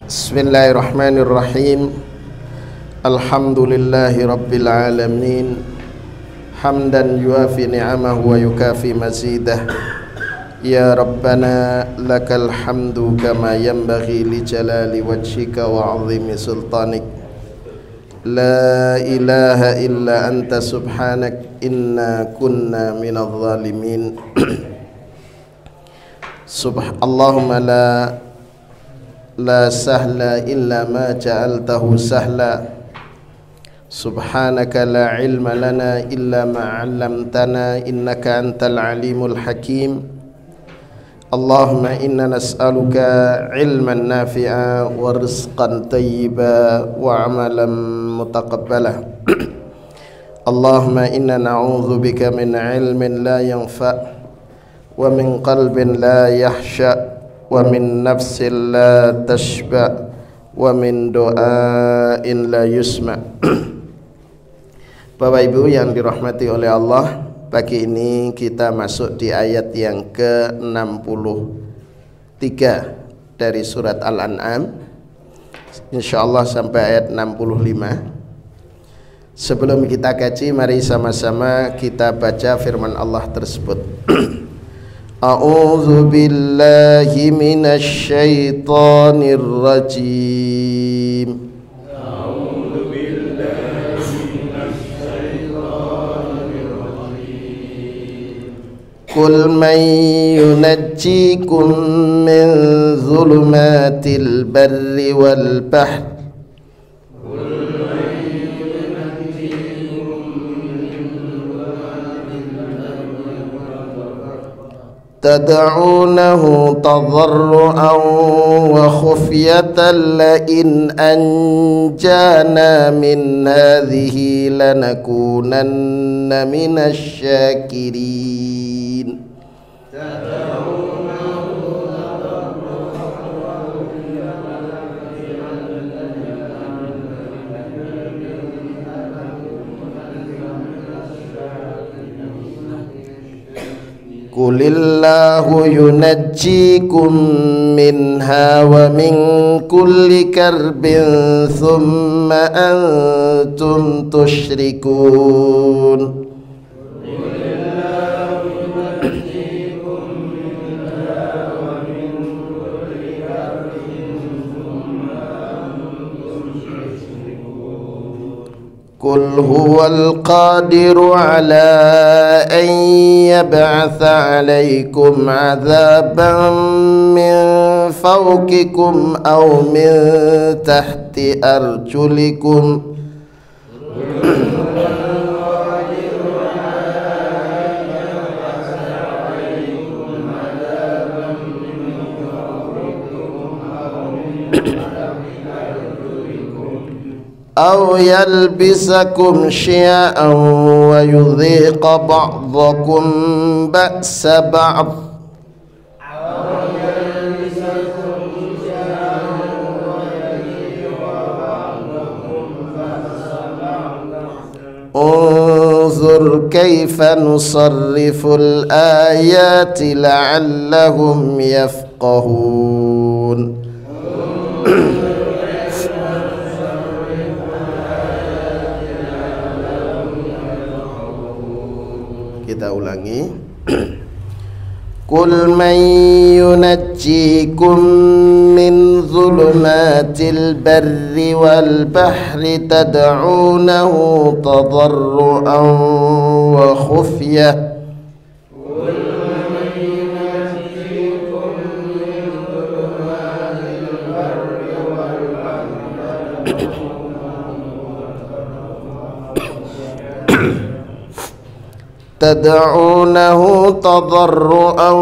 Bismillahirrahmanirrahim. Alhamdulillahi rabbil alamin. Hamdan yuafi ni'amahu wa yukafi mazidah. Ya Rabbana lakal hamdu kama yanbaghi li jalali wajhika wa 'azimi sultanik. La ilaha illa anta subhanak inna kunna minadh zalimin. Allahumma la sahla illa ma ja'altahu sahla. Subhanaka la ilma lana illa ma 'allamtana innaka antal alimul hakim. Allahumma inna nas'aluka ilman nafi'a wa rizqan tayyiba wa amalan mutaqabbala. Allahumma inna na'udzubika min ilmin la yanfa' wa min qalbin la yahsha' wa min nafsin la tashba wa min doain la yusma. Bapak Ibu yang dirahmati oleh Allah, pagi ini kita masuk di ayat yang ke-63 dari surat Al-An'am, insyaallah sampai ayat 65. Sebelum kita kaji, mari sama-sama kita baca firman Allah tersebut. A'udzu billahi minasy syaithanir rajim. A'udzu billahi minasy syaithanir rajim. Qul man yunajjikum min dhulumatil barri wal bahri tad'unahu tadarruan wa khufyatan la in anjana min hadhihi lanakunanna minasy syakirin. Qulillahu yunajjikum minha wa min kulli karbin thumma antum tusyrikun. Qul huwal qadiru ala an yab'atha 'alaykum 'adzaban min fawqikum aw min tahti arjulikum. Aw yalbisakum syi'an wa yudhiqa ba'dakum ba'sa ba'd. Unzur kaifa nusarriful ayati la'allahum yafqahun. Kita ulangi. Qul man yunajjikum min dhulumatil barri wal bahri tad'unahu tadarruan wa khufyah tad'unahu tadarruan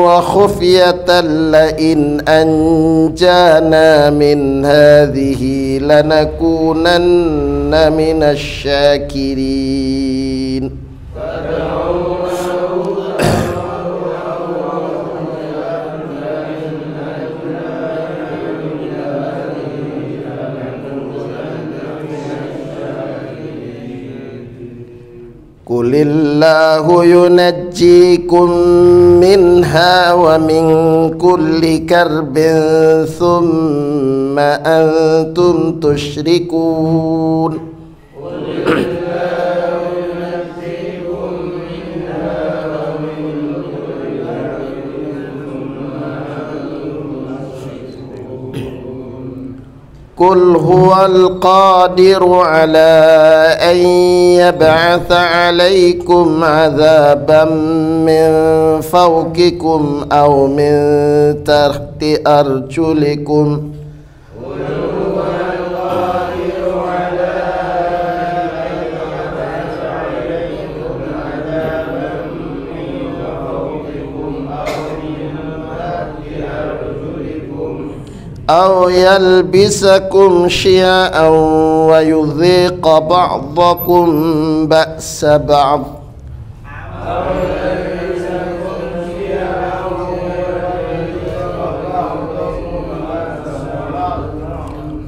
wa khufyatan la in anjana min hadhihi lanakunanna minasy syakirin. Qulil Allahu yunajjikum minha wa min kulli karbin thumma antum tusyrikun. Qul huwal qadiru ala an yab'atha 'alaykum 'adzaban min fawqikum aw min tahti arjulikum. أو يلبسكم شيعا ويذيق بعضكم بأس بعض.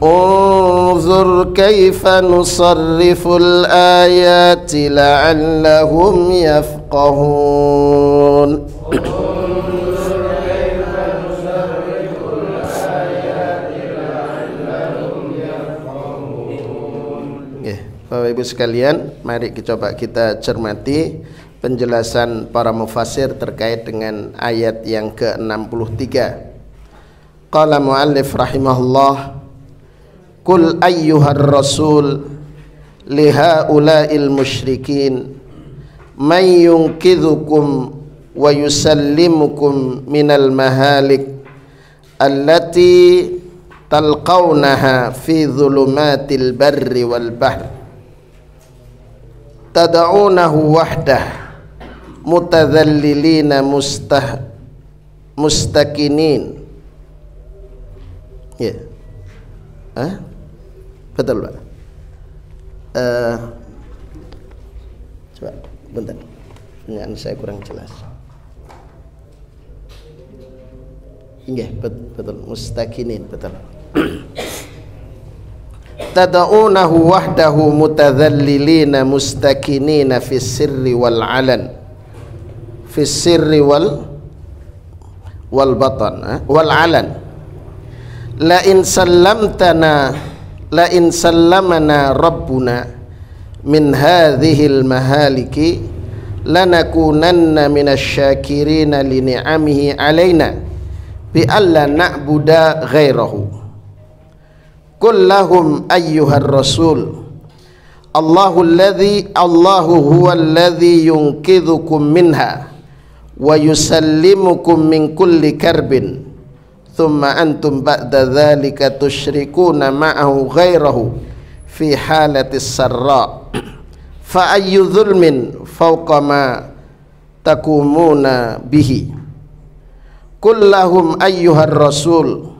انظر كيف نصرف الآيات لعلهم يفقهون. Bapak Ibu sekalian, mari coba kita cermati penjelasan para mufassir terkait dengan ayat yang ke-63. Qala muallif rahimahullah, Qul ayyuhar rasul lihaula'il musyrikin may yunqidhukum wa yusallimukum minal mahalik allati talqawnaha fi dhulumatil barri wal bahr tad'unahu wahdah mutadhallilina mustakinin. Ya. Betul, Pak. Coba bentar. Pertanyaan saya kurang jelas. Iya, betul. Mustakinin, betul. Tad'unahu wahdahu mutadhallilina mustakinina fis sirri wal alan, fis sirri wal batan wal alan. La in sallamana rabbuna min hadhil mahaliki lanakunanna minasy-syakirina li ni'amihi alaina bi alla na'buda ghairahu. Qul lahum ayyuhar rasul Allahu huwa alladhi yunqidhukum minha wa yusallimukum min kulli karbin thumma antum ba'da dhalika tusyrikuna ma'ahu ghairahu fi halatis sarra fa ayyu dhulmin fawqa ma takumuna bihi. Qul lahum ayyuhar rasul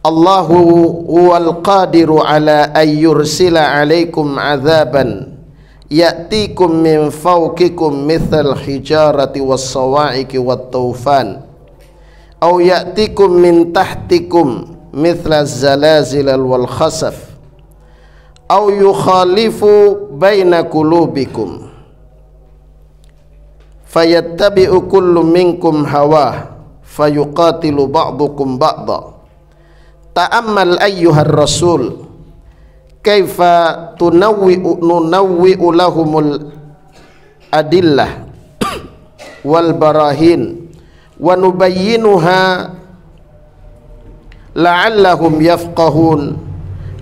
Allahu huwal qadiru ala an yursila alaikum azaban ya'tikum min fawqikum mithal hijarati was sawa'iqi wat tawfan aw ya'tikum min tahtikum mithla zalazil wal khasaf aw yukhalifu baina qulubikum fayattabi'u kullu minkum hawah fayuqatilu ba'dukum ba'da. Ta'ammal ayyuhar rasul kaifa nunawwi'u lahumul adillah wal barahin wa nubayyinuha la'allahum yafqahun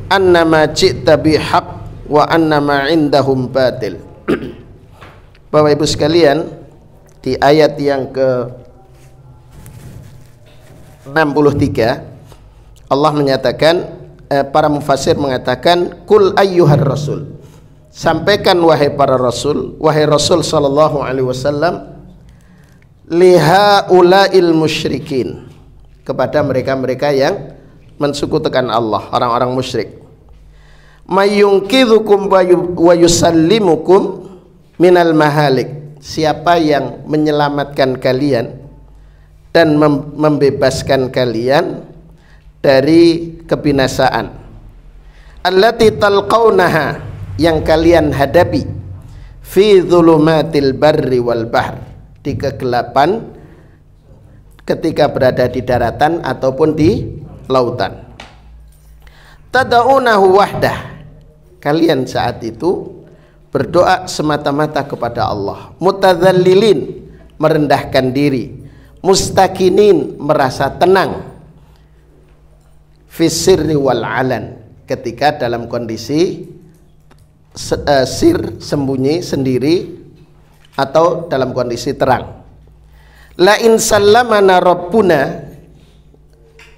annama ji'ta bihaq wa annama indahum batil. Bapak Ibu sekalian, di ayat yang ke-63 Allah menyatakan, para mufassir mengatakan, Kul ayyuhar rasul, sampaikan wahai para rasul, wahai Rasul sallallahu alaihi wasallam, lihaula'il musyrikin, kepada mereka-mereka yang mensekutukan Allah, orang-orang musyrik. Mayyungkidhukum wa yusallimukum minal mahalik, siapa yang menyelamatkan kalian dan membebaskan kalian dari kebinasaan. Allati talqaunaha, yang kalian hadapi, fi dhulumatil barri wal bahr, di kegelapan ketika berada di daratan ataupun di lautan. Tad'unahu wahdah, kalian saat itu berdoa semata-mata kepada Allah. Mutadzallilin, merendahkan diri. Mustakinin, merasa tenang. Fisirri wal alan, ketika dalam kondisi sir, sembunyi sendiri, atau dalam kondisi terang. La in sallamana rabbuna,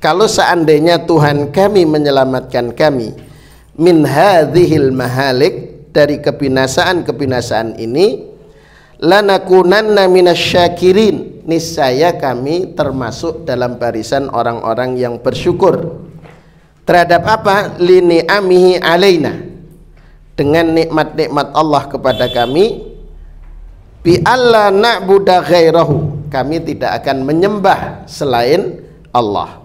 kalau seandainya Tuhan kami menyelamatkan kami, min hadhil mahalik, dari kebinasaan-kebinasaan ini, lanakunanna minasyakirin, niscaya kami termasuk dalam barisan orang-orang yang bersyukur. Terhadap apa? Lini amihi alaina, dengan nikmat-nikmat Allah kepada kami. Bi alla na'budu ghairahu, kami tidak akan menyembah selain Allah.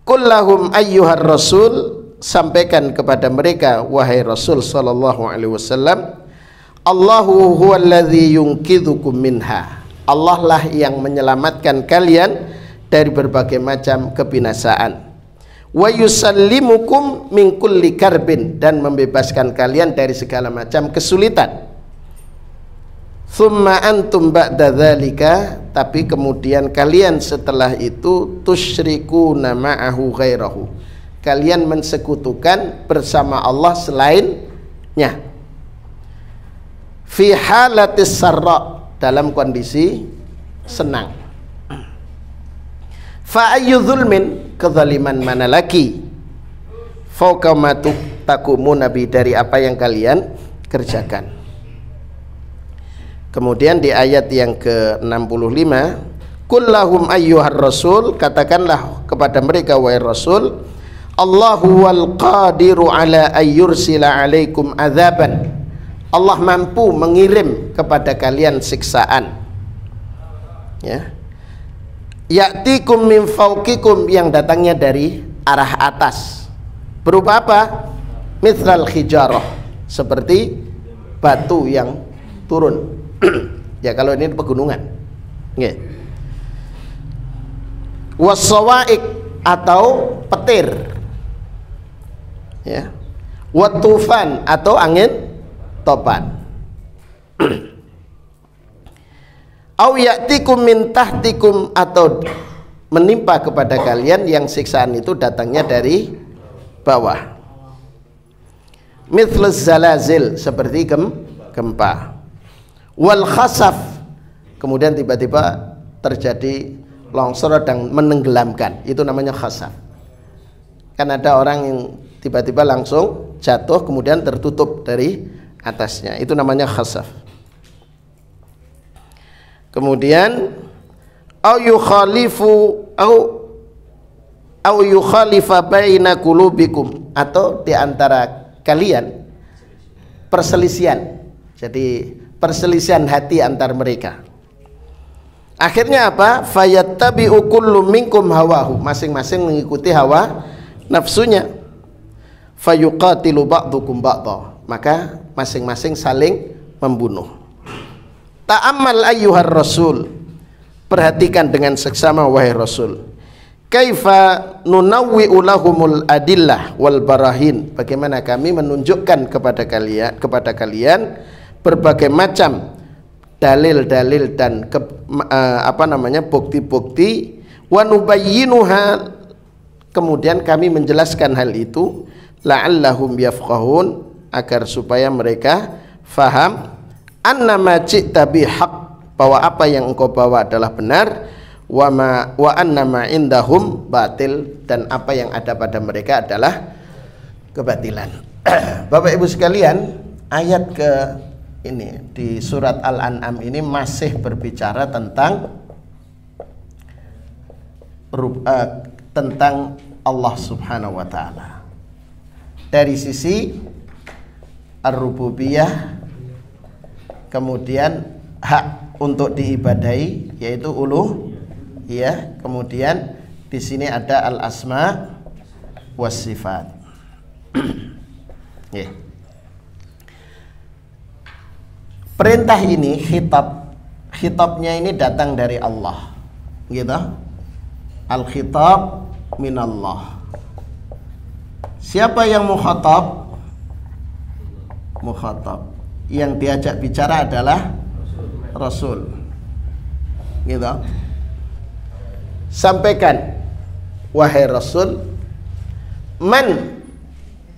Kullahum ayyuhar rasul, sampaikan kepada mereka wahai Rasul sallallahu alaihi wasallam, Allahu huwallazi yunqidhukum minha, Allah lah yang menyelamatkan kalian dari berbagai macam kebinasaan. Wa yusallimukum min kulli karbin, dan membebaskan kalian dari segala macam kesulitan. Tsumma antum ba'da dzalika, tapi kemudian kalian setelah itu tusyrikuna ma'ahu ghairahu, kalian mensekutukan bersama Allah selainnya. Fi halatis sarra, dalam kondisi senang. Fa ayyu dzulmin, kezaliman mana lagi, fauqa ma takumuna bi, dari apa yang kalian kerjakan. Kemudian di ayat yang ke-65, kullahum ayyuhar rasul, katakanlah kepada mereka wahai Rasul, Allahu wal qadiru ala ayyursila alaikum adzaban, Allah mampu mengirim kepada kalian siksaan, ya, ya'tikum min fawqikum, yang datangnya dari arah atas, berupa apa? Mithlal hijarah, seperti batu yang turun. Ya kalau ini pegunungan. Nggih. Wasawaik, atau petir. Ya. Watufan, atau angin topan. Au ya'tikum min tahtikum, atau menimpa kepada kalian yang siksaan itu datangnya dari bawah. Mithluz zalazil, seperti gempa. Wal khasaf, kemudian tiba-tiba terjadi longsor dan menenggelamkan, itu namanya khasaf. Kan ada orang yang tiba-tiba langsung jatuh kemudian tertutup dari atasnya, itu namanya khasaf. Kemudian au yukhalifa baina qulubikum, atau di antara kalian perselisihan, jadi perselisihan hati antar mereka. Akhirnya apa? Fayattabi'u kullu minkum hawahu, masing-masing mengikuti hawa nafsunya. Fayuqatilu ba'dukum ba'dha, maka masing-masing saling membunuh. Ta'ammal ayyuhar rasul, perhatikan dengan seksama wahai Rasul. Kaifa nunawwi'u lahumul adillah wal barahin, bagaimana kami menunjukkan kepada kalian berbagai macam dalil-dalil dan bukti-bukti, wa nubayyinuha, kemudian kami menjelaskan hal itu, la'allahum yafqahun, agar supaya mereka faham, annama ji'ta bihaq, bahwa apa yang engkau bawa adalah benar, wa annama indahum batil, dan apa yang ada pada mereka adalah kebatilan. Bapak Ibu sekalian, ayat ke ini di surat Al-An'am ini masih berbicara tentang Allah Subhanahu wa taala. Dari sisi ar-rububiyah, kemudian hak untuk diibadahi yaitu uluhiyah, kemudian di sini ada al-asma was sifat. Yeah. Perintah ini khitabnya ini datang dari Allah, gitu. Al-khitab minallah. Siapa yang mukhatab? Mukhatab. Yang diajak bicara adalah Rasul, gitu. Sampaikan, wahai Rasul, man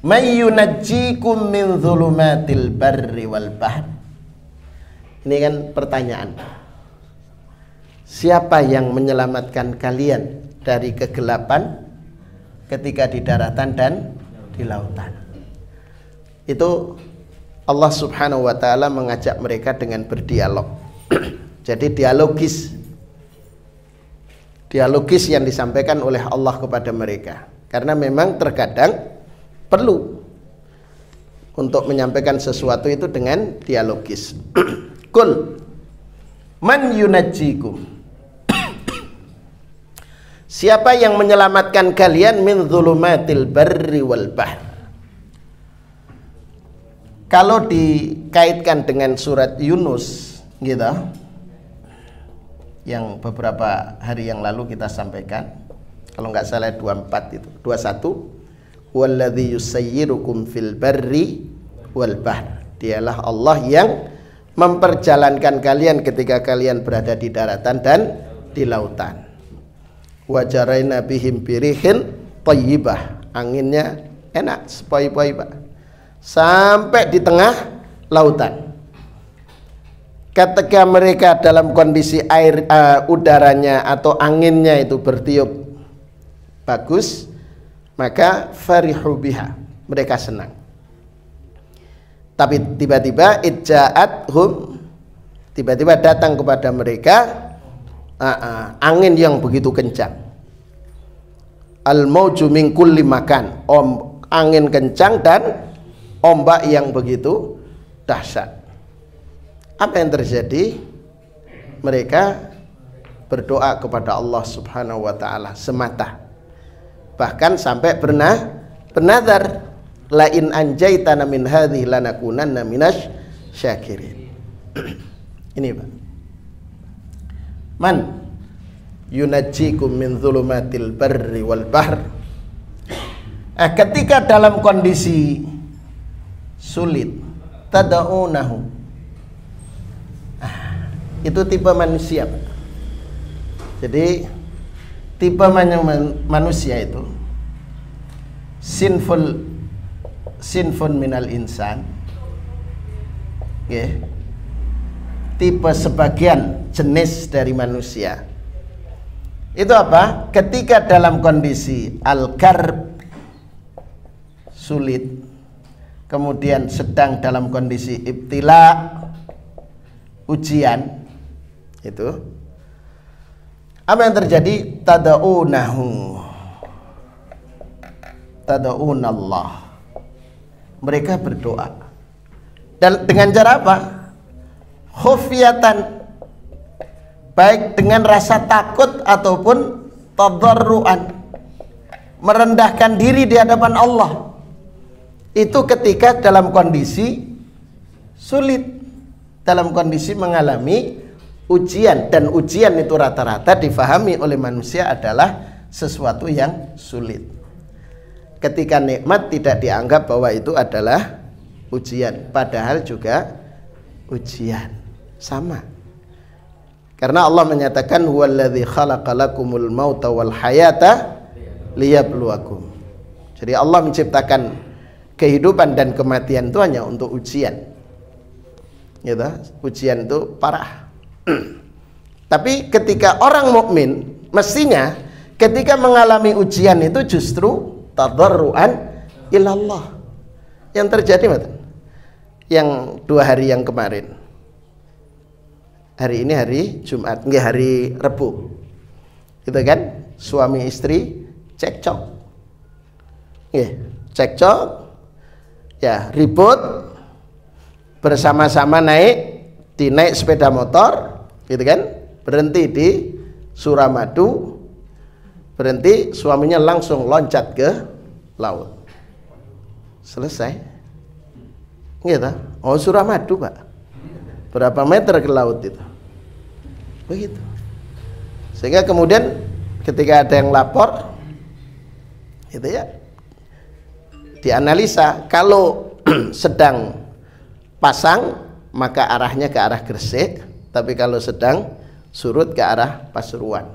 yunajjikum min dhulumatil barri wal bahr. Ini kan pertanyaan. Siapa yang menyelamatkan kalian dari kegelapan ketika di daratan dan di lautan? Itu Allah Subhanahu wa ta'ala mengajak mereka dengan berdialog. Jadi dialogis yang disampaikan oleh Allah kepada mereka. Karena memang terkadang perlu untuk menyampaikan sesuatu itu dengan dialogis. Kul man yunajjikum. Siapa yang menyelamatkan kalian min dhulumatil barri wal bahr? Kalau dikaitkan dengan surat Yunus, gitu, yang beberapa hari yang lalu kita sampaikan, kalau nggak salah 24 itu, 21, walladzi yusayyirukum fil barri wal bahr. Dialah Allah yang memperjalankan kalian ketika kalian berada di daratan dan di lautan. Wajaraina bihim birihin thayyibah. Anginnya enak, sepoi-poi, Pak. Sampai di tengah lautan. Ketika mereka dalam kondisi air udaranya atau anginnya itu bertiup bagus, maka farihu biha, mereka senang. Tapi tiba-tiba tiba-tiba datang kepada mereka angin yang begitu kencang. Al-mauju min kulli makan, angin kencang dan ombak yang begitu dahsyat. Apa yang terjadi? Mereka berdoa kepada Allah Subhanahu wa ta'ala semata. Bahkan sampai pernah bernazar, la in anjaitana min hadhihi lanakunanna minasy syakirin. Ini, Pak. Man yunajjikum min dhulumatil barri wal bahr. Ketika dalam kondisi sulit, tad'unahu. Itu tipe manusia, Pak. Jadi tipe manusia itu sinful minal insan, okay. Tipe sebagian jenis dari manusia itu apa? Ketika dalam kondisi al-karb, sulit, kemudian sedang dalam kondisi ibtila, ujian, itu apa yang terjadi? Tada'unallah. Mereka berdoa. Dan dengan cara apa? Khufyatan, baik dengan rasa takut ataupun tadarruan, merendahkan diri di hadapan Allah. Itu ketika dalam kondisi sulit, dalam kondisi mengalami ujian. Dan ujian itu rata-rata difahami oleh manusia adalah sesuatu yang sulit. Ketika nikmat tidak dianggap bahwa itu adalah ujian, padahal juga ujian. Sama. Karena Allah menyatakan huwallazi khalaqalakumul mauta wal hayata liyabluwakum. Jadi Allah menciptakan kehidupan dan kematian itu hanya untuk ujian. Gitu, ujian itu parah. Tapi ketika orang mukmin mestinya ketika mengalami ujian itu justru tadarruan ilallah. Yang terjadi betul. Yang 2 hari yang kemarin. Hari ini hari Jumat, enggak hari Rebu. Gitu kan? Suami istri cekcok. Cekcok. Ya, ribut. Bersama-sama naik sepeda motor, gitu kan? Berhenti di Suramadu. Berhenti, suaminya langsung loncat ke laut. Selesai. Gitu. Oh, Suramadu, Pak. berapa meter ke laut itu. Begitu. Sehingga kemudian ketika ada yang lapor, itu ya, dianalisa, kalau sedang pasang maka arahnya ke arah Gresik, tapi kalau sedang surut ke arah Pasuruan.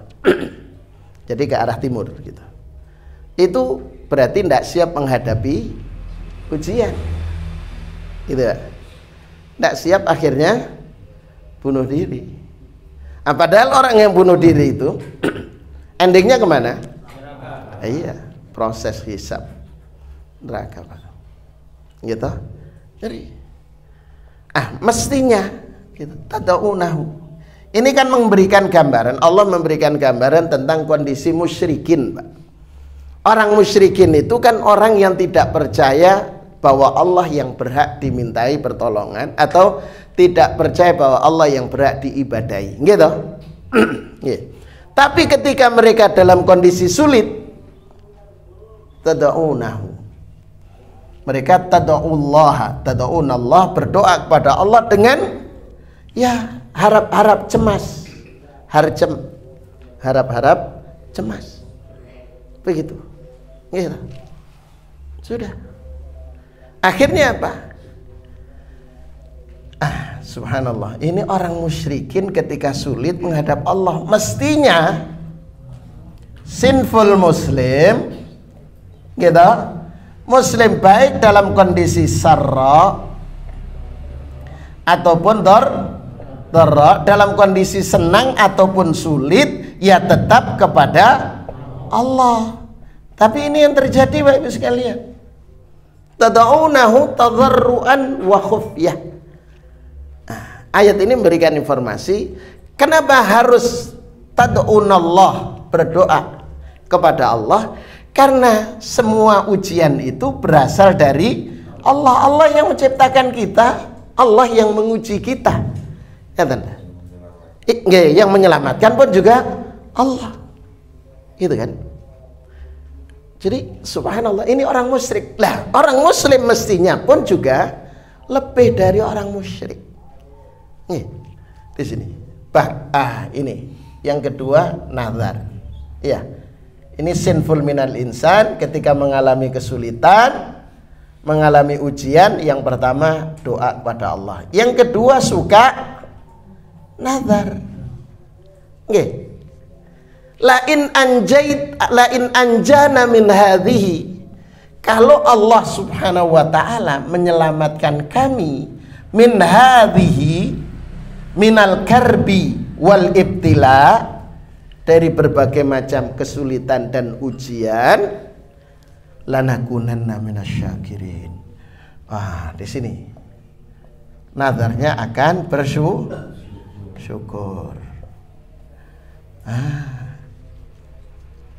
Jadi ke arah timur gitu. Itu berarti tidak siap menghadapi ujian. Gitu ya. Tidak siap, akhirnya bunuh diri. Nah, padahal orang yang bunuh diri itu endingnya kemana? Iya, proses hisab neraka, Pak. Gitu. Jadi mestinya gitu, tadaunahu. Ini kan memberikan gambaran, Allah memberikan gambaran tentang kondisi musyrikin, Pak. Orang musyrikin itu kan orang yang tidak percaya bahwa Allah yang berhak dimintai pertolongan, atau tidak percaya bahwa Allah yang berhak diibadahi, gitu. Tapi ketika mereka dalam kondisi sulit, tadaunahu, mereka tada'unallah, berdoa kepada Allah dengan ya harap-harap cemas, harap-harap cemas, begitu. Gitu. Sudah. Akhirnya apa? Subhanallah. Ini orang musyrikin ketika sulit menghadap Allah, mestinya sinful muslim, gitu. Muslim baik dalam kondisi sarra ataupun dharra, dalam kondisi senang ataupun sulit, ya tetap kepada Allah. Tapi ini yang terjadi, Bapak Ibu sekalian. Tad'unahu tadarruan wa khufyah. Ayat ini memberikan informasi kenapa harus tad'unallah, berdoa kepada Allah. Karena semua ujian itu berasal dari Allah. Allah yang menciptakan kita, Allah yang menguji kita. Yang menyelamatkan pun juga Allah. Gitu kan? Jadi subhanallah, ini orang musyrik. Lah, orang muslim mestinya pun juga lebih dari orang musyrik. Nih, di sini. Ini yang kedua, nazar. Iya. Ini sinful minal insan, ketika mengalami kesulitan, mengalami ujian, yang pertama doa kepada Allah. Yang kedua suka nazar. Nggih. La in anjana min hadhihi, kalau Allah Subhanahu wa taala menyelamatkan kami min hadhihi, minal karbi wal ibtila, dari berbagai macam kesulitan dan ujian, lanakunanna minasyakirin. Di sini nazarnya akan bersyukur.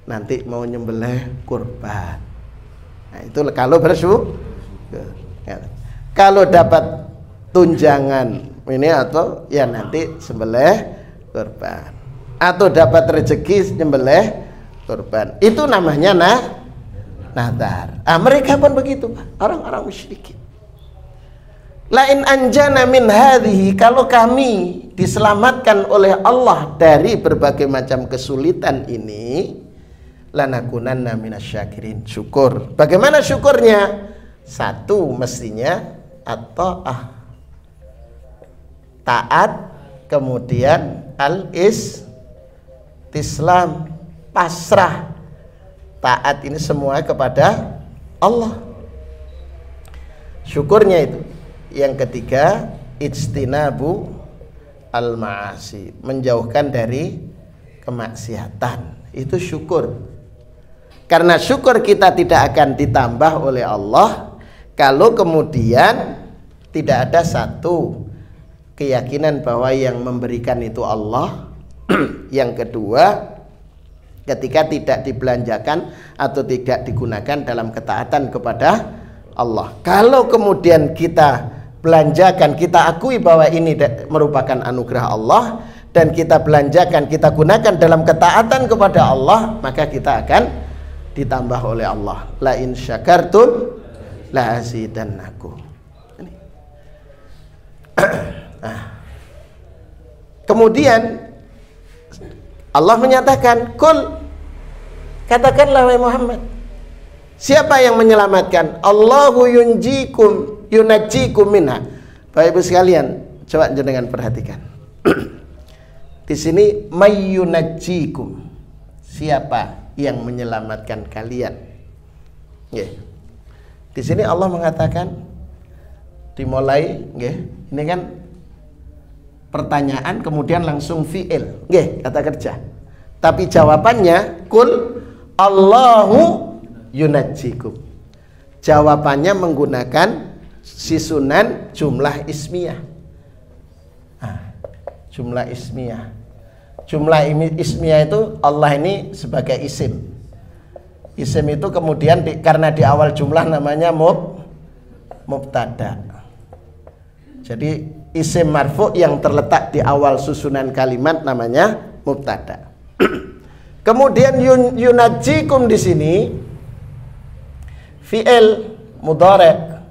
Nanti mau nyembelih kurban. Nah, itu kalau bersyukur. Kalau dapat tunjangan ini, atau ya nanti sembelih kurban, atau dapat rezeki nyembelih kurban, itu namanya nazar. Mereka pun begitu, Pak, orang-orang musyrikin. Lain anjana min hadhihi, kalau kami diselamatkan oleh Allah dari berbagai macam kesulitan ini, lanakunanna minasyakirin, syukur. Bagaimana syukurnya? Satu, mestinya taat, kemudian al-istislam, pasrah. Taat ini semua kepada Allah. Syukurnya itu. Yang ketiga, ijtinabu al-ma'asi, menjauhkan dari kemaksiatan. Itu syukur. Karena syukur kita tidak akan ditambah oleh Allah kalau kemudian tidak ada satu, keyakinan bahwa yang memberikan itu Allah. Yang kedua, ketika tidak dibelanjakan atau tidak digunakan dalam ketaatan kepada Allah. Kalau kemudian kita belanjakan, kita akui bahwa ini merupakan anugerah Allah, dan kita belanjakan, kita gunakan dalam ketaatan kepada Allah, maka kita akan ditambah oleh Allah. La in syakartum la azidannakum. Kemudian Allah menyatakan, "Qul," katakanlah wahai Muhammad, siapa yang menyelamatkan? Allahu yunajjikum minha. Bapak Ibu sekalian, coba jenengan perhatikan. Di sini mayyunajjikum, siapa yang menyelamatkan kalian? Di sini Allah mengatakan, dimulai, ini kan pertanyaan kemudian langsung fi'il, kata kerja. Tapi jawabannya kul Allahu yunajjikum. Jawabannya menggunakan susunan jumlah ismiyah. Jumlah ismiyah. Jumlah ismiyah itu Allah ini sebagai isim. Isim itu kemudian karena di awal jumlah namanya mubtada. Jadi isim marfu yang terletak di awal susunan kalimat namanya mubtada. Kemudian yunajjikum di sini fi'il mudhari'.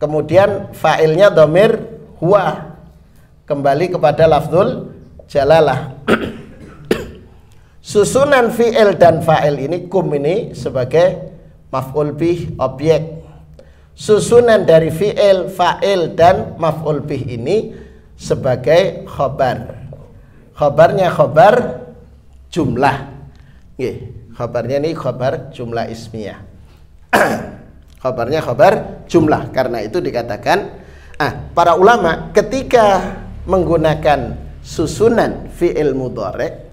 Kemudian fa'ilnya dhamir huwa, kembali kepada lafzul jalalah. Susunan fi'il dan fa'il ini, kum ini sebagai maf'ul bih, objek. Susunan dari fi'il, fa'il dan maf'ul bih ini sebagai khobar. Khobarnya khobar jumlah. Khobarnya ini khobar jumlah ismiyah. Khobarnya khobar jumlah. Karena itu dikatakan, para ulama ketika menggunakan susunan fi'il mudhari'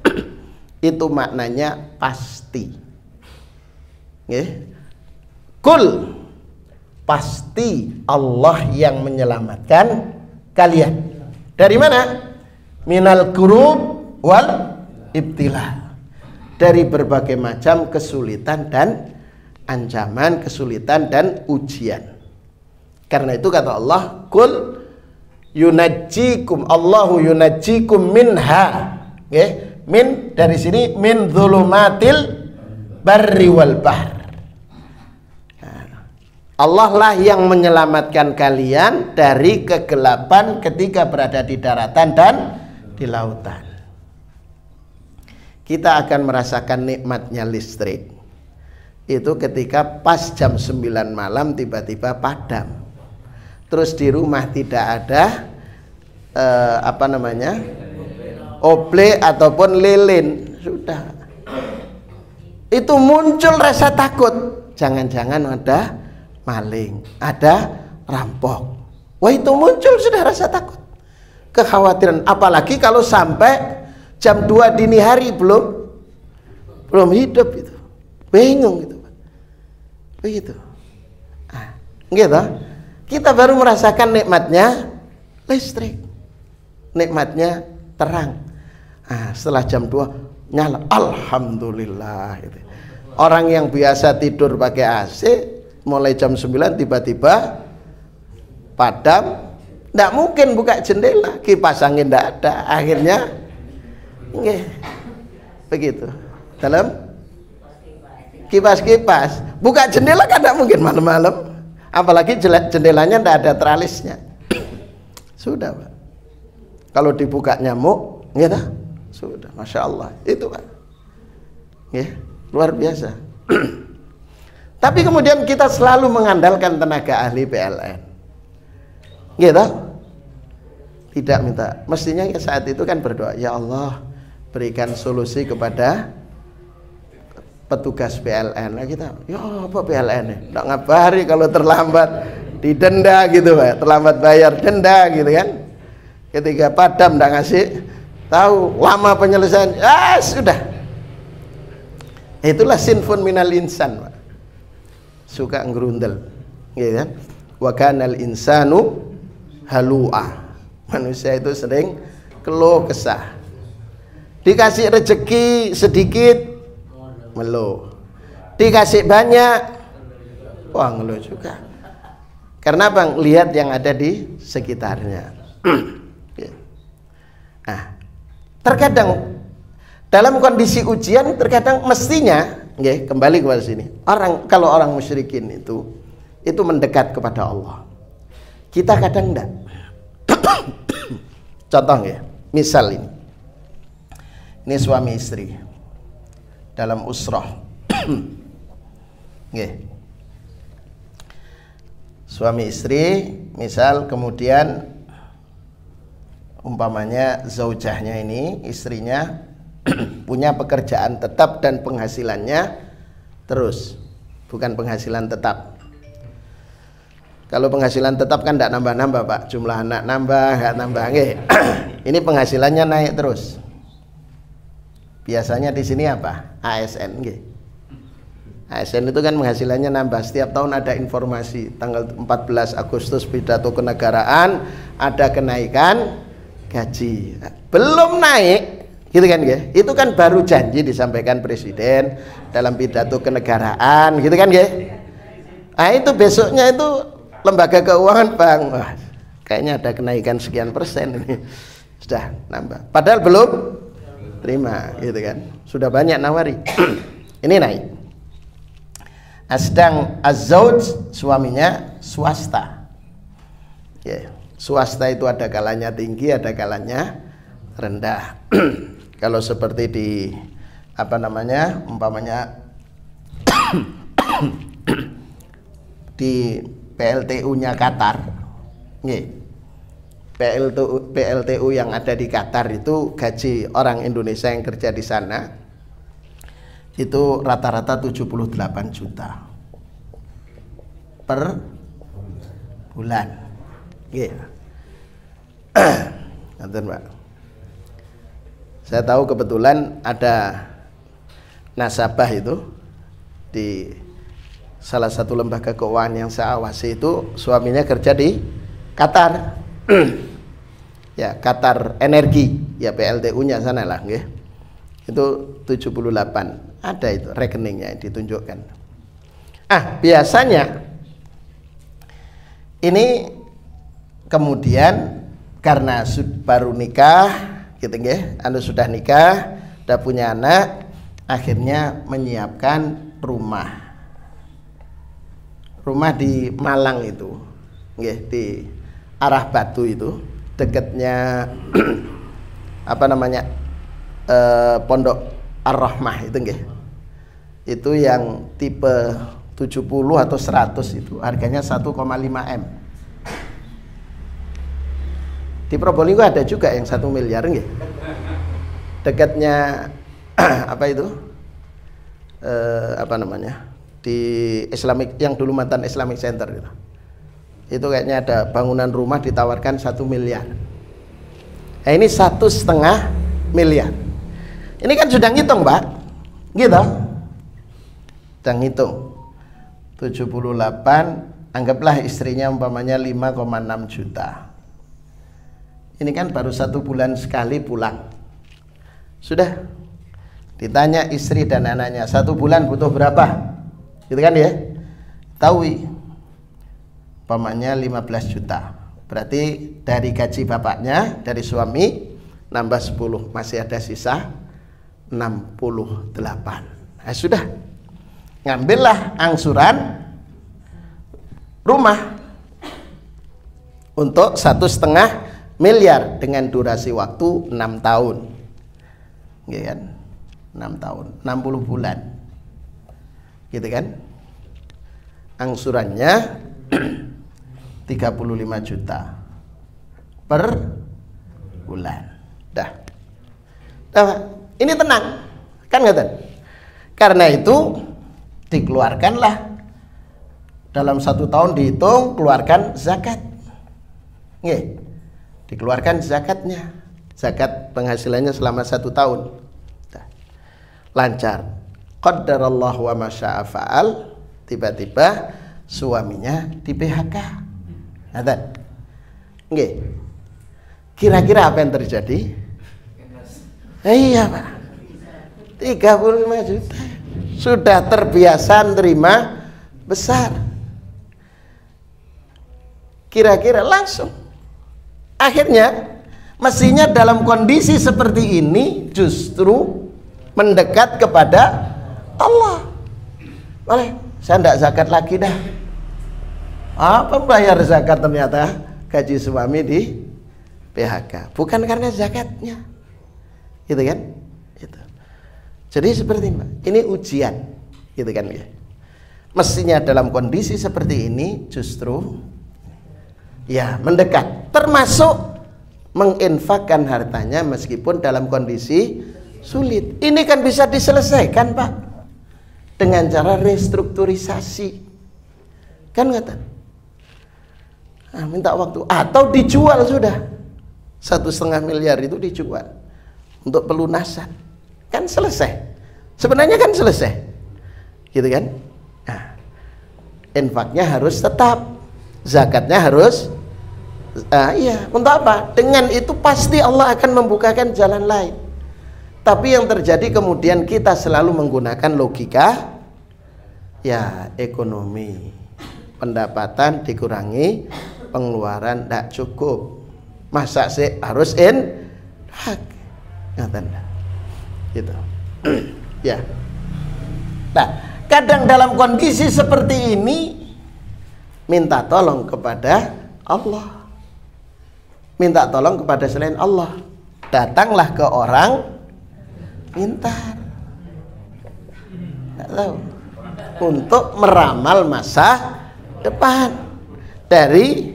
itu maknanya pasti. Kul, pasti Allah yang menyelamatkan kalian. Dari mana? Minal kurub wal ibtila. Dari berbagai macam kesulitan dan ancaman, kesulitan dan ujian. Karena itu kata Allah, kul yunajjikum, Allahu yunajjikum minha. Min dari sini min dzulumatil barri wal bahr. Allah lah yang menyelamatkan kalian dari kegelapan ketika berada di daratan dan di lautan. Kita akan merasakan nikmatnya listrik itu ketika pas jam 9 malam tiba-tiba padam. Terus di rumah tidak ada oble ataupun lilin, sudah. Itu muncul rasa takut. Jangan-jangan ada maling, ada rampok. Wah, itu muncul sudah rasa takut, kekhawatiran. Apalagi kalau sampai jam 2 dini hari belum hidup, itu bingung gitu, begitu. Gitu. Kita baru merasakan nikmatnya listrik, nikmatnya terang. Setelah jam 2 nyala, alhamdulillah gitu. Orang yang biasa tidur pakai AC mulai jam 9 tiba-tiba padam, tidak mungkin buka jendela, kipas angin tidak ada, akhirnya begitu. Dalam kipas-kipas, buka jendela kan tidak mungkin malam-malam, apalagi jendelanya tidak ada tralisnya. Sudah, Pak. Kalau dibuka nyamuk, gitu, sudah, masya Allah, itu Pak, luar biasa. Tapi kemudian kita selalu mengandalkan tenaga ahli PLN, gitu. Tidak minta, mestinya saat itu kan berdoa, ya Allah berikan solusi kepada petugas PLN. Nah kita, ya apa PLN ya? Nggak ngabari kalau terlambat didenda gitu Pak, terlambat bayar denda gitu kan. Ketika padam nggak ngasih tahu, lama penyelesaian, sudah. Itulah sinfun minal insan Pak, suka ngerundel, gitu kan. Wa kanal insanu halu'a, manusia itu sering keluh kesah. Dikasih rezeki sedikit ngeluh, dikasih banyak wah ngeluh juga. Karena Bang, lihat yang ada di sekitarnya. Terkadang dalam kondisi ujian, terkadang mestinya kembali kepada sini, kalau orang musyrikin itu mendekat kepada Allah, kita kadang enggak. contoh ya, misal ini suami istri dalam usrah. Nggih. Suami istri misal, kemudian umpamanya zaujahnya ini, istrinya punya pekerjaan tetap dan penghasilannya terus, bukan penghasilan tetap. Kalau penghasilan tetap kan tidak nambah-nambah Pak, jumlah anak nambah, nggak nambah. Ini penghasilannya naik terus. Biasanya di sini apa? ASN. ASN itu kan penghasilannya nambah. Setiap tahun ada informasi, tanggal 14 Agustus pidato kenegaraan ada kenaikan gaji. Belum naik, gitu kan ya? Itu kan baru janji disampaikan Presiden dalam pidato kenegaraan, gitu kan ya? Nah itu besoknya itu lembaga keuangan Bang, wah, kayaknya ada kenaikan sekian persen ini, sudah nambah. Padahal belum terima, gitu kan? Sudah banyak nawari. Ini naik. Sedang az-zauj suaminya swasta. Ya, swasta itu ada kalanya tinggi, ada kalanya rendah. Kalau seperti di apa namanya, umpamanya di PLTU-nya Qatar, PLTU yang ada di Qatar itu gaji orang Indonesia yang kerja di sana itu rata-rata 78 juta per bulan. Nonton Pak. Saya tahu kebetulan ada nasabah itu di salah satu lembaga keuangan yang saya awasi, itu suaminya kerja di Qatar. Ya, Qatar Energi, ya PLTU-nya sana lah, nggih. Itu 78. Ada itu rekeningnya ditunjukkan. Biasanya ini kemudian karena baru nikah gitu nggih, Anda sudah nikah, sudah punya anak, akhirnya menyiapkan rumah di Malang itu, di arah Batu itu, dekatnya apa namanya, Pondok Ar-Rahmah itu itu yang tipe 70 atau 100 itu harganya 1,5 M. Di Probolinggo ada juga yang 1 miliar dekatnya apa itu, apa namanya, di Islamic, yang dulu mantan Islamic Center itu kayaknya ada bangunan rumah ditawarkan 1 miliar. Nah ini 1,5 miliar. Ini kan sudah ngitung Pak, gitu, sudah ngitung 78, anggaplah istrinya umpamanya 5,6 juta. Ini kan baru 1 bulan sekali pulang. Sudah ditanya istri dan anaknya, 1 bulan butuh berapa? Gitu kan ya? Tahu umpamanya 15 juta. Berarti dari gaji bapaknya, dari suami nambah 10, masih ada sisa 68. Nah, sudah. Ngambillah angsuran rumah untuk 1,5 miliar dengan durasi waktu 6 tahun. Gitu kan? 6 tahun, 60 bulan. Gitu kan? Angsurannya 35 juta per bulan. Dah. Ini tenang. Kan ngeten. Karena itu dikeluarkanlah dalam 1 tahun, dihitung, keluarkan zakat. Nggih. Dikeluarkan zakatnya. Zakat penghasilannya selama 1 tahun. Dah. Lancar. Qaddarallahu wa masya'a fa'al. Tiba-tiba suaminya di PHK. Ngeten. Nggih. Kira-kira apa yang terjadi? Iya Pak, 35 juta. Sudah terbiasa nerima besar. Kira-kira langsung. Akhirnya mestinya dalam kondisi seperti ini justru mendekat kepada Allah. Boleh, saya tidak zakat lagi dah. Apa bayar zakat, ternyata gaji suami di PHK, bukan karena zakatnya, gitu kan? Itu. Jadi seperti ini ujian, gitu kan ya. Mestinya dalam kondisi seperti ini justru ya mendekat, termasuk menginfakkan hartanya meskipun dalam kondisi sulit. Ini kan bisa diselesaikan Pak dengan cara restrukturisasi, kan nggak? Minta waktu atau dijual sudah. 1,5 miliar itu dijual untuk pelunasan, kan selesai. Sebenarnya kan selesai, gitu kan? Nah, infaknya harus tetap, zakatnya harus, iya. Untuk apa? Dengan itu pasti Allah akan membukakan jalan lain. Tapi yang terjadi kemudian kita selalu menggunakan logika, ya ekonomi, pendapatan dikurangi, pengeluaran tidak cukup. Masa sih harus hak gitu. Ya. Nah, kadang dalam kondisi seperti ini minta tolong kepada Allah, minta tolong kepada selain Allah. Datanglah ke orang pintar, nggak tahu, untuk meramal masa depan dari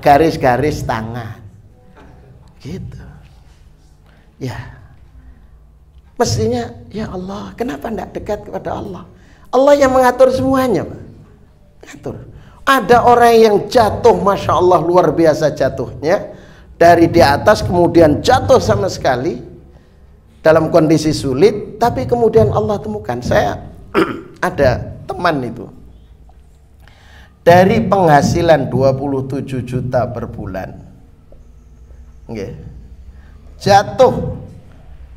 garis-garis tangan, gitu. Ya, mestinya ya Allah, kenapa tidak dekat kepada Allah? Allah yang mengatur semuanya, Pak. Atur. Ada orang yang jatuh, masya Allah luar biasa jatuhnya, dari di atas kemudian jatuh sama sekali dalam kondisi sulit, tapi kemudian Allah temukan. Saya ada teman itu, dari penghasilan 27 juta per bulan, jatuh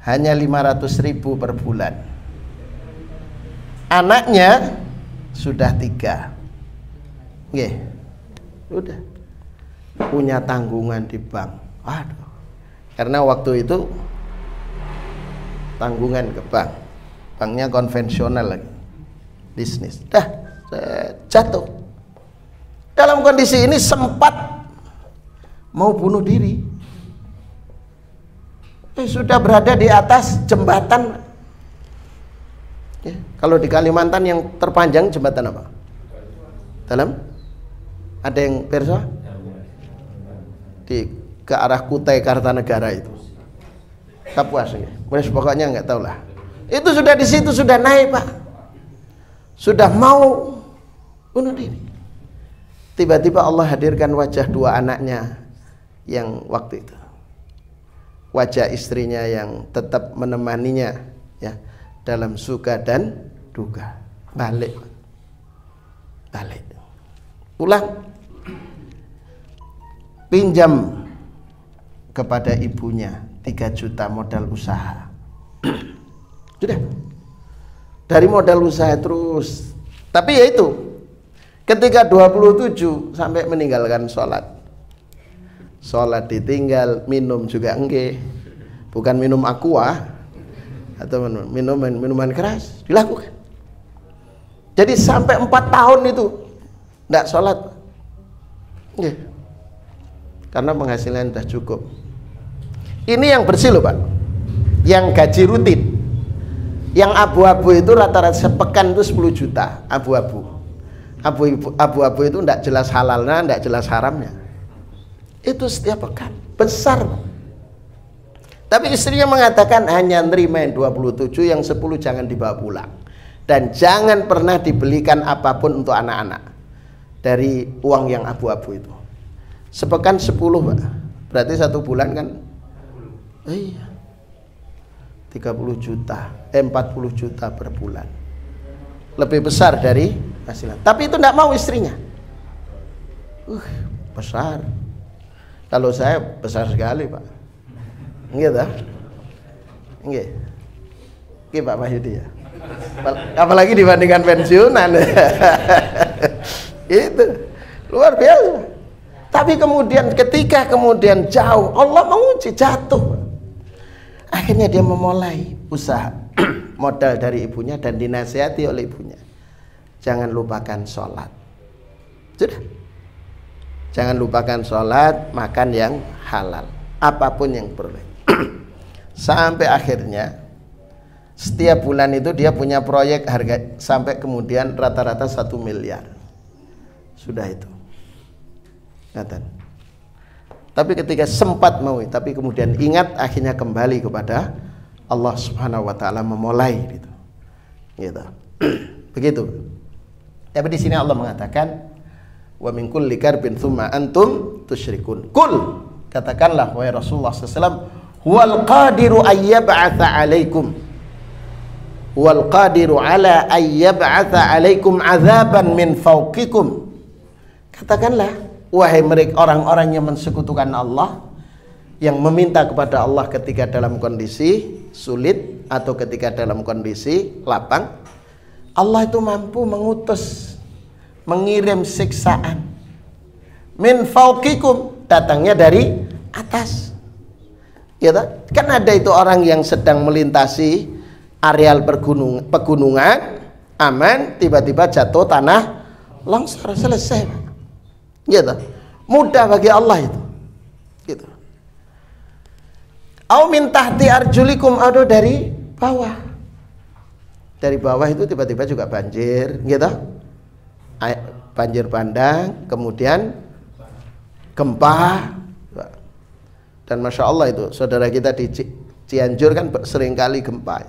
hanya 500.000 per bulan. Anaknya sudah 3, udah punya tanggungan di bank. Aduh, karena waktu itu tanggungan ke bank, banknya konvensional lagi, bisnis. Dah jatuh. Dalam kondisi ini sempat mau bunuh diri. Sudah berada di atas jembatan. Kalau di Kalimantan yang terpanjang jembatan apa? Dalam? Ada yang perso? Ke arah Kutai Kartanegara itu. Kapuas ya. Pokoknya nggak tahu lah. Itu sudah di situ, sudah naik Pak. Sudah mau bunuh diri. Tiba-tiba Allah hadirkan wajah 2 anaknya yang waktu itu, wajah istrinya yang tetap menemaninya ya dalam suka dan duka. Balik pulang, pinjam kepada ibunya 3 juta modal usaha. Sudah dari modal usaha terus, tapi ya itu ketika 27 sampai meninggalkan sholat ditinggal, minum juga enggak, bukan minum aqua atau minuman keras dilakukan. Jadi sampai 4 tahun itu enggak sholat, karena penghasilan sudah cukup. Ini yang bersih loh Pak, yang gaji rutin. Yang abu-abu itu rata-rata sepekan itu 10 juta abu-abu. Abu-abu itu tidak jelas halalnya, tidak jelas haramnya. Itu setiap pekan besar. Tapi istrinya mengatakan hanya nerima yang 27, yang 10 jangan dibawa pulang. Dan jangan pernah dibelikan apapun untuk anak-anak dari uang yang abu-abu itu. Sepekan 10 Pak, berarti 1 bulan kan? Iya, 30 juta, 40 juta per bulan. Lebih besar dari hasilan. Tapi itu tidak mau istrinya. Besar. Kalau saya besar sekali Pak. Gitu. Nggih Pak Mahyudi ya. Apalagi dibandingkan pensiunan. Itu luar biasa. Tapi kemudian ketika kemudian jauh, Allah menguji, jatuh. Akhirnya dia memulai usaha. Modal dari ibunya dan dinasihati oleh ibunya, jangan lupakan sholat. Jangan lupakan sholat, makan yang halal, apapun yang boleh. Sampai akhirnya setiap bulan itu dia punya proyek harga sampai kemudian rata-rata 1 miliar. Sudah itu. Ngatan. Tapi ketika sempat mau, tapi kemudian ingat, akhirnya kembali kepada Allah Subhanahu wa taala, memulai gitu. Gitu. Begitu. Tapi di sini Allah mengatakan wa min kulli karbin tsumma antum tusyrikun. Kul, katakanlah wahai Rasulullah SAW, huwal qadiru ayyab'atsa 'alaikum, huwal qadiru 'ala ayyab'atsa 'alaikum 'adzaban min fawqikum. Katakanlah wahai mereka orang-orang yang mensekutukan Allah, yang meminta kepada Allah ketika dalam kondisi sulit atau ketika dalam kondisi lapang, Allah itu mampu mengutus, mengirim siksaan min fauqikum, datangnya dari atas. Ya, kan ada itu orang yang sedang melintasi areal pegunungan, aman, tiba-tiba jatuh tanah, longsor, selesai. Gitu. Mudah bagi Allah itu. Gitu. Au min tahti arjulikum, atau dari bawah. Dari bawah itu tiba-tiba juga banjir, gitu. Banjir bandang, kemudian gempa. Dan Masya Allah itu saudara kita di Cianjur kan seringkali gempa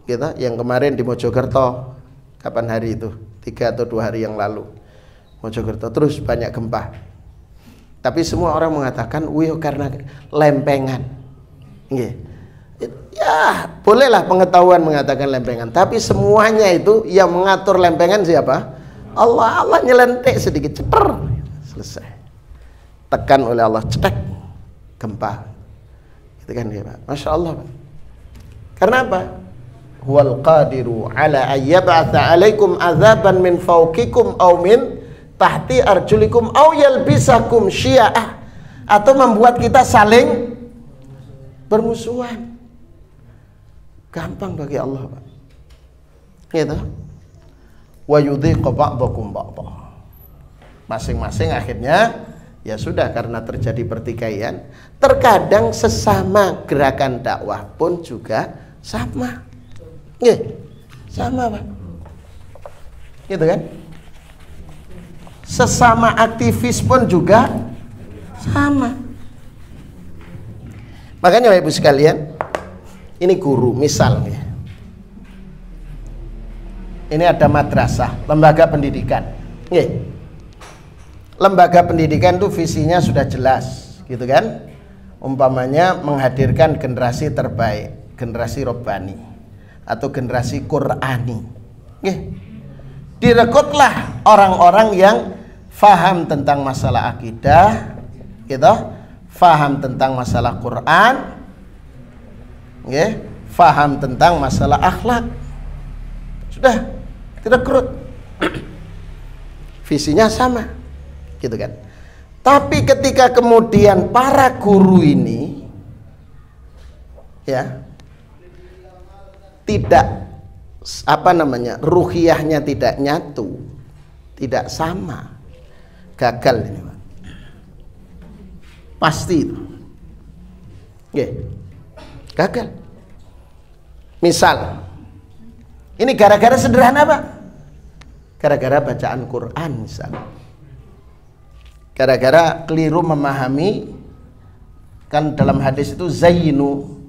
gitu. Yang kemarin di Mojokerto, kapan hari itu, 3 atau 2 hari yang lalu, Mojokerto terus banyak gempa. Tapi semua orang mengatakan wih karena lempengan. Ya bolehlah pengetahuan mengatakan lempengan, tapi semuanya itu yang mengatur lempengan siapa? Allah. Allah nyelentik sedikit, ceper, selesai. Tekan oleh Allah, cetek, gempa. Itu kan dia, Pak. Masya Allah, Pak. Karena apa? Huwal qadiru ala ayyab'atsa 'alaikum 'adzaban min fawqikum aw min tahti arjulikum aw yalbisakum syia'ah, atau membuat kita saling bermusuhan. Gampang bagi Allah, Pak. Gitu. Wa yudhiqu ba'dakum ba'dha. Masing-masing akhirnya ya sudah, karena terjadi pertikaian. Terkadang sesama gerakan dakwah pun juga sama. Sama, Pak. Gitu kan? Sesama aktivis pun juga sama. Makanya Bapak Ibu sekalian, ini guru misalnya. Ini ada madrasah, lembaga pendidikan. Lembaga pendidikan itu visinya sudah jelas, gitu kan? Umpamanya menghadirkan generasi terbaik, generasi Robbani atau generasi Qur'ani. Direkrutlah orang-orang yang faham tentang masalah akidah, gitu, faham tentang masalah Quran, faham tentang masalah akhlak. Sudah direkrut. Visinya sama, gitu kan. Tapi ketika kemudian para guru ini ya tidak ruhiyahnya tidak nyatu, tidak sama, gagal ini, Pak. Pasti itu. Gagal. Misal ini gara-gara sederhana, Pak. Gara-gara bacaan Quran misal. Gara-gara keliru memahami, kan dalam hadis itu zayyinu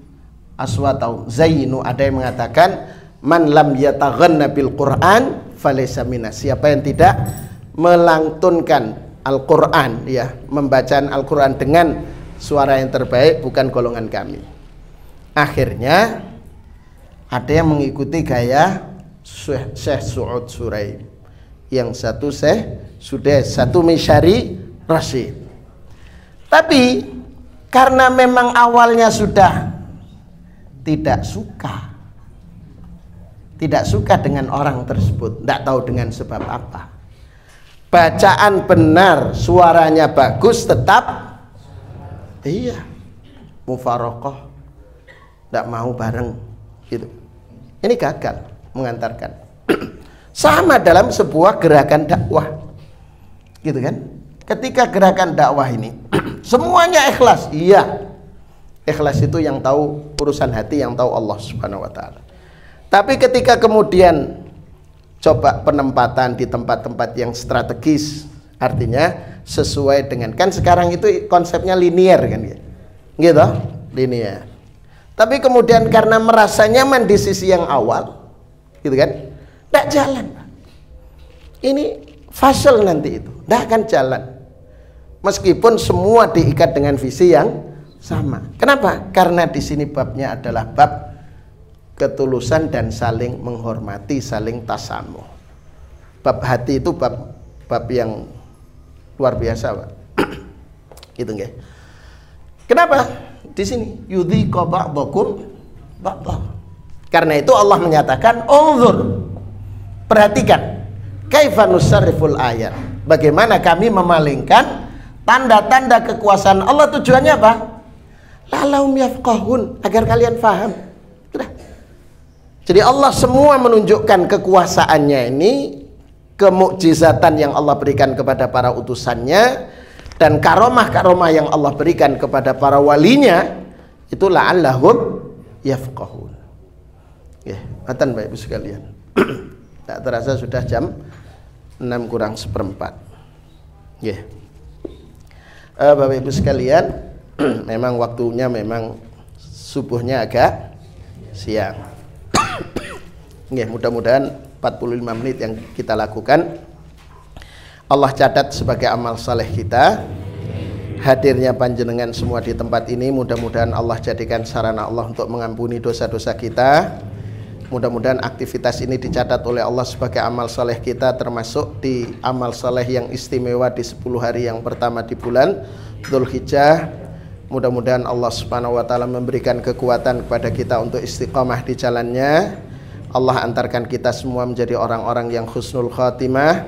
aswatau, zayyinu, ada yang mengatakan man lam yataghanna bil Quran falaysa minna. Siapa yang tidak melantunkan Al-Quran, ya, membacaan Al-Quran dengan suara yang terbaik, bukan golongan kami. Akhirnya ada yang mengikuti gaya Syekh Su'ud Suraim, yang satu Syekh Sudes, satu Misyari Rasyid. Tapi karena memang awalnya sudah tidak suka dengan orang tersebut, tidak tahu dengan sebab apa, bacaan benar, suaranya bagus, tetap mufarokoh, tidak mau bareng, gitu. Ini gagal mengantarkan. Sama dalam sebuah gerakan dakwah, gitu kan. ketika gerakan dakwah ini semuanya ikhlas, iya. Ikhlas itu yang tahu urusan hati, yang tahu Allah Subhanahu wa taala. Tapi ketika kemudian coba penempatan di tempat-tempat yang strategis, artinya sesuai dengan, kan sekarang itu konsepnya linear kan ya. Gitu, linear. Tapi kemudian karena merasa nyaman di sisi yang awal, gitu kan, tidak jalan. Ini fasal nanti itu, tidak akan jalan. Meskipun semua diikat dengan visi yang sama. Kenapa? Karena di sini babnya adalah bab ketulusan dan saling menghormati, saling tasamuh. Bab hati itu bab yang luar biasa, Pak. Gitu nggih. Kenapa? Di sini yudhiqa ba'dakum ba'dha. Karena itu Allah menyatakan, "Unzur." Perhatikan, kaifa nusarriful ayat. Bagaimana kami memalingkan tanda-tanda kekuasaan Allah. Tujuannya apa? La'allahum yafqahun, agar kalian faham. Sudah. Jadi Allah semua menunjukkan kekuasaannya ini, kemukjizatan yang Allah berikan kepada para utusannya, dan karomah-karomah yang Allah berikan kepada para walinya, itu la'allahum yafqahun. Ya, matan Bapak Ibu sekalian. Tak terasa sudah jam 6 kurang seperempat. Ya. Bapak Ibu sekalian, memang waktunya memang subuhnya agak siang. Ya, mudah-mudahan 45 menit yang kita lakukan Allah catat sebagai amal saleh kita. Hadirnya panjenengan semua di tempat ini, mudah-mudahan Allah jadikan sarana Allah untuk mengampuni dosa-dosa kita. Mudah-mudahan aktivitas ini dicatat oleh Allah sebagai amal saleh kita, termasuk di amal saleh yang istimewa di 10 hari yang pertama di bulan Dzulhijjah. Mudah-mudahan Allah Subhanahu wa taala memberikan kekuatan kepada kita untuk istiqamah di jalannya. Allah antarkan kita semua menjadi orang-orang yang husnul khatimah.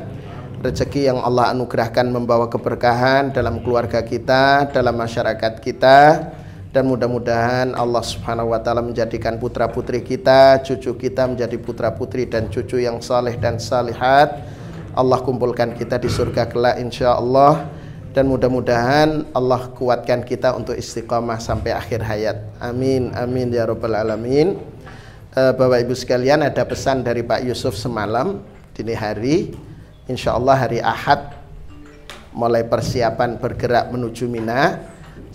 Rezeki yang Allah anugerahkan membawa keberkahan dalam keluarga kita, dalam masyarakat kita, dan mudah-mudahan Allah Subhanahu wa taala menjadikan putra-putri kita, cucu kita menjadi putra-putri dan cucu yang saleh dan salihat. Allah kumpulkan kita di surga kelak insyaallah. Dan mudah-mudahan Allah kuatkan kita untuk istiqamah sampai akhir hayat. Amin, amin ya rabbal alamin. Bapak Ibu sekalian, ada pesan dari Pak Yusuf semalam dini hari. Insya Allah hari Ahad mulai persiapan bergerak menuju Mina.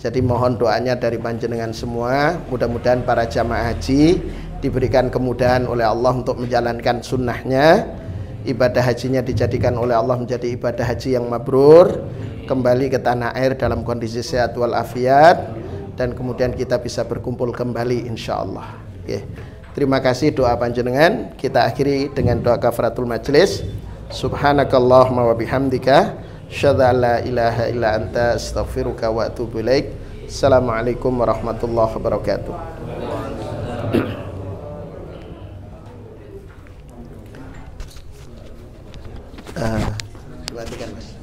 Jadi mohon doanya dari panjenengan semua. Mudah-mudahan para jamaah haji diberikan kemudahan oleh Allah untuk menjalankan sunnahnya. Ibadah hajinya dijadikan oleh Allah menjadi ibadah haji yang mabrur, kembali ke tanah air dalam kondisi sehat walafiat, dan kemudian kita bisa berkumpul kembali insya Allah. Okay. Terima kasih doa panjenengan. Kita akhiri dengan doa kafaratul majlis. Subhanakallahumma wa bihamdika asyhadu an la ilaha illa anta astaghfiruka wa atubu ilaik. Assalamualaikum warahmatullahi wabarakatuh. Perhatikan Mas.